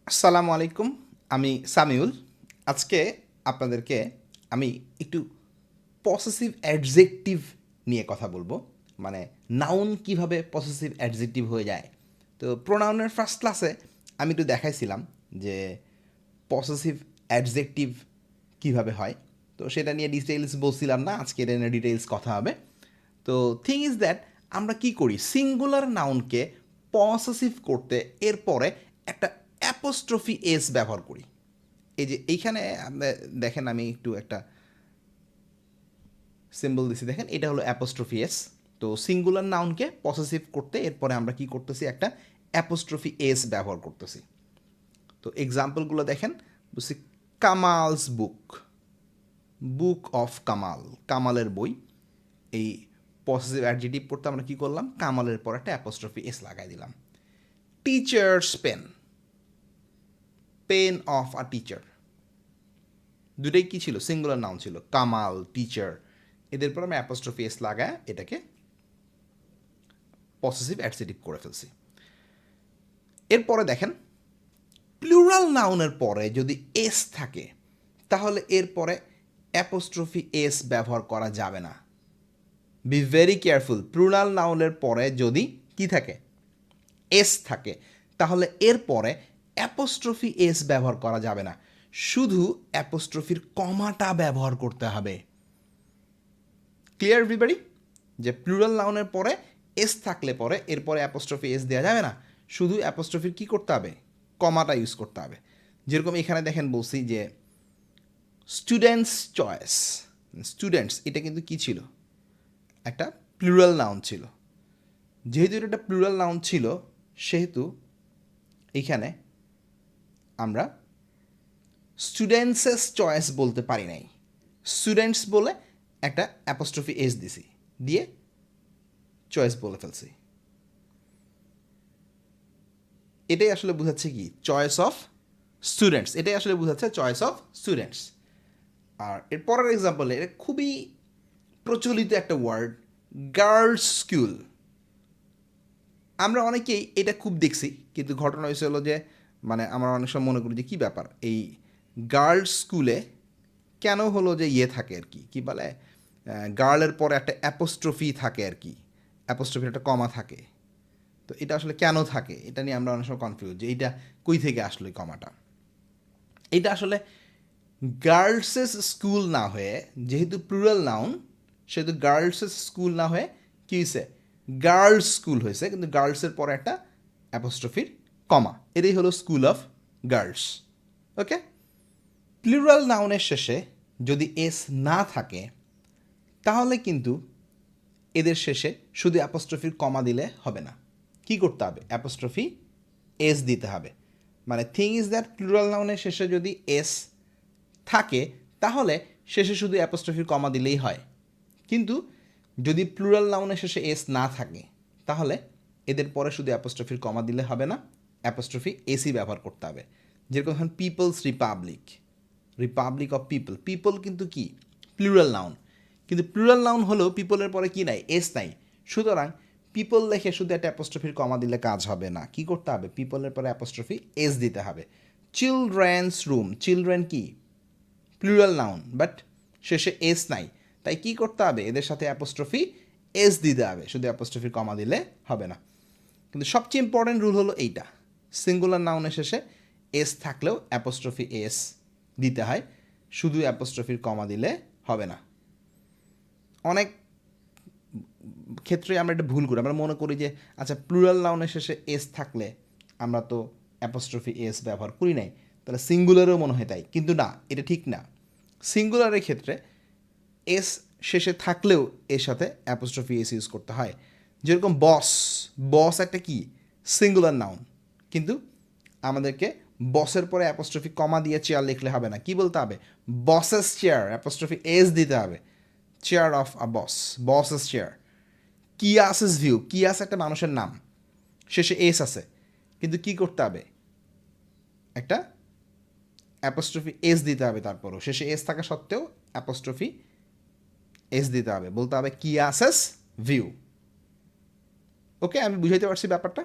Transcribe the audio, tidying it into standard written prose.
আসসালামু আলাইকুম। আমি সামিউল। আজকে আপনাদেরকে আমি একটু পসেসিভ অ্যাডজেক্টিভ নিয়ে কথা বলবো। মানে নাউন কিভাবে পসেসিভ অ্যাডজেক্টিভ হয়ে যায়। তো প্রোনাউনের ফার্স্ট ক্লাসে আমি একটু দেখাইছিলাম যে পসেসিভ অ্যাডজেক্টিভ কিভাবে হয়। তো সেটা নিয়ে ডিটেইলস বলছিলাম না, আজকে এটা নিয়ে ডিটেইলস কথা হবে। তো থিং ইজ দ্যাট আমরা কি করি, সিঙ্গুলার নাউনকে পসেসিভ করতে এরপরে একটা অ্যাপোস্ট্রফি এস ব্যবহার করি। এই যে এইখানে দেখেন, আমি একটু একটা সিম্বল দিছি, দেখেন এটা হলো অ্যাপোস্ট্রফি এস। তো সিঙ্গুলার নাউনকে পসেসিভ করতে এরপরে আমরা কি করতেছি, একটা অ্যাপোস্ট্রফি এস ব্যবহার করতেছি। তো এক্সাম্পলগুলো দেখেন, বলছি কামালস বুক, বুক অফ কামাল, কামালের বই। এই পসেসিভ অ্যাডজেক্টিভ করতে আমরা কি করলাম, কামালের পর একটা অ্যাপোস্ট্রফি এস লাগাই দিলাম। Teacher's pen, pen of a teacher, দুটোই কি ছিল, সিঙ্গুলার নাউন ছিল, কামাল, টিচার। এদের পর আমরা অ্যাপোস্ট্রফি এস লাগায় এটাকে পসেসিভ অ্যাডজেক্টিভ করে ফেলছি। এরপরে দেখেন, প্লুরাল নাউনের পরে যদি এস থাকে তাহলে এরপরে অ্যাপোস্ট্রফি এস ব্যবহার করা যাবে না। বি ভেরি কেয়ারফুল, প্লুরাল নাউনের পরে যদি কি থাকে, এস থাকে, তাহলে এরপরে অ্যাপোস্ট্রফি এস ব্যবহার করা যাবে না, শুধু অ্যাপোস্ট্রফির কমাটা ব্যবহার করতে হবে। Clear everybody? যে প্লুরাল নাউনের পরে এস থাকলে পরে এরপরে অ্যাপোস্ট্রফি এস দেওয়া যাবে না, শুধু অ্যাপোস্ট্রফির কি করতে হবে, কমাটা ইউজ করতে হবে। যেরকম এখানে দেখেন বলছি যে স্টুডেন্টস চয়েস, স্টুডেন্টস এটা কিন্তু কি ছিল, একটা প্লুরাল নাউন ছিল। যেহেতু এটা একটা প্লুরাল নাউন ছিল সেহেতু এইখানে আমরা স্টুডেন্টসেস চয়েস বলতে পারি নাই, স্টুডেন্টস বলে একটা অ্যাপোস্ট্রফি এস দিছি, দিয়ে চয়েস বলে ফেলছি। এটাই আসলে বোঝাচ্ছে কি, চয়েস অফ স্টুডেন্টস, এটাই আসলে বোঝাচ্ছে চয়েস অফ স্টুডেন্টস। আর এর পরের এক্সাম্পলে এটা খুবই প্রচলিত একটা ওয়ার্ড, গার্লস স্কুল। আমরা অনেকেই এটা খুব দেখছি, কিন্তু ঘটনা হয়েছে হলো যে মানে আমরা অনেক সময় মনে করি যে কী ব্যাপার, এই গার্লস স্কুলে কেন হলো যে ইয়ে থাকে আর কি, কী বলে, গার্লের পরে একটা অ্যাপোস্ট্রফি থাকে আর কি, অ্যাপোস্ট্রফির একটা কমা থাকে। তো এটা আসলে কেন থাকে, এটা নিয়ে আমরা অনেক সময় কনফিউজ যে এইটা কই থেকে আসলো এই কমাটা। এটা আসলে গার্লসেস স্কুল না হয়ে, যেহেতু প্লুরাল নাউন সেহেতু গার্লসেস স্কুল না হয়ে কী হয়েছে, গার্লস স্কুল হয়েছে, কিন্তু গার্লসের পরে একটা অ্যাপোস্ট্রফির কমা, এটাই হলো school of girls. Okay, plural নাউনের শেষে যদি এস না থাকে তাহলে কিন্তু এদের শেষে শুধু অ্যাপোস্ট্রফির কমা দিলে হবে না, কি করতে হবে, অ্যাপোস্ট্রফি এস দিতে হবে। মানে থিং ইজ দ্যাট প্লুরাল নাউনের শেষে যদি এস থাকে তাহলে শেষে শুধু অ্যাপোস্ট্রফির কমা দিলেই হয়, কিন্তু যদি প্লুরাল নাউনের শেষে এস না থাকে তাহলে এদের পরে শুধু অ্যাপোস্ট্রফির কমা দিলে হবে না, অ্যাপোস্ট্রফি এসি ব্যবহার করতে হবে। যেরকম এখন people's republic, republic of people, people কিন্তু কি প্লুরাল নাউন, কিন্তু প্লুরাল নাউন হলেও পিপলের পরে কি নাই, এস নাই, সুতরাং পিপল লেখে শুধু একটা অ্যাপোস্ট্রফির কমা দিলে কাজ হবে না, কি করতে হবে, পিপলের পরে অ্যাপোস্ট্রফি এস দিতে হবে। চিলড্রেন্স রুম, চিলড্রেন কি প্লুরাল নাউন, বাট শেষে এস নাই, তাই কি করতে হবে, এদের সাথে অ্যাপোস্ট্রফি এস দিতে হবে, শুধু অ্যাপোস্ট্রফির কমা দিলে হবে না। কিন্তু সবচেয়ে ইম্পর্টেন্ট রুল হলো এইটা, সিঙ্গুলার নাউনের শেষে এস থাকলেও অ্যাপোস্ট্রফি এস দিতে হয়, শুধু অ্যাপোস্ট্রফির কমা দিলে হবে না। অনেক ক্ষেত্রে আমরা এটা ভুল করি, আমরা মনে করি যে আচ্ছা প্লুরাল নাউনের শেষে এস থাকলে আমরা তো অ্যাপোস্ট্রফি এস ব্যবহার করি নাই, তাহলে সিঙ্গুলারেও মনে হয় তাই, কিন্তু না, এটা ঠিক না। সিঙ্গুলারের ক্ষেত্রে এস শেষে থাকলেও এর সাথে অ্যাপোস্ট্রফি এস ইউজ করতে হয়। যেরকম বস, বস একটা কি সিঙ্গুলার নাউন, কিন্তু আমাদেরকে বসের পরে অ্যাপোস্ট্রফি কমা দিয়ে চেয়ার লিখলে হবে না, কি বলতে হবে, বসেস চেয়ার, অ্যাপোস্ট্রফি এস দিতে হবে, chair of a boss, bosses chair. কিয়াসেস ভিউ, কিয়াস একটা মানুষের নাম, শেষে এস আছে, কিন্তু কি করতে হবে, একটা অ্যাপোস্ট্রফি এস দিতে হবে, তারপরও শেষে এস থাকা সত্ত্বেও অ্যাপোস্ট্রফি এস দিতে হবে, বলতে হবে কিয়াসেস ভিউ। ওকে, আমি বুঝাইতে পারছি ব্যাপারটা।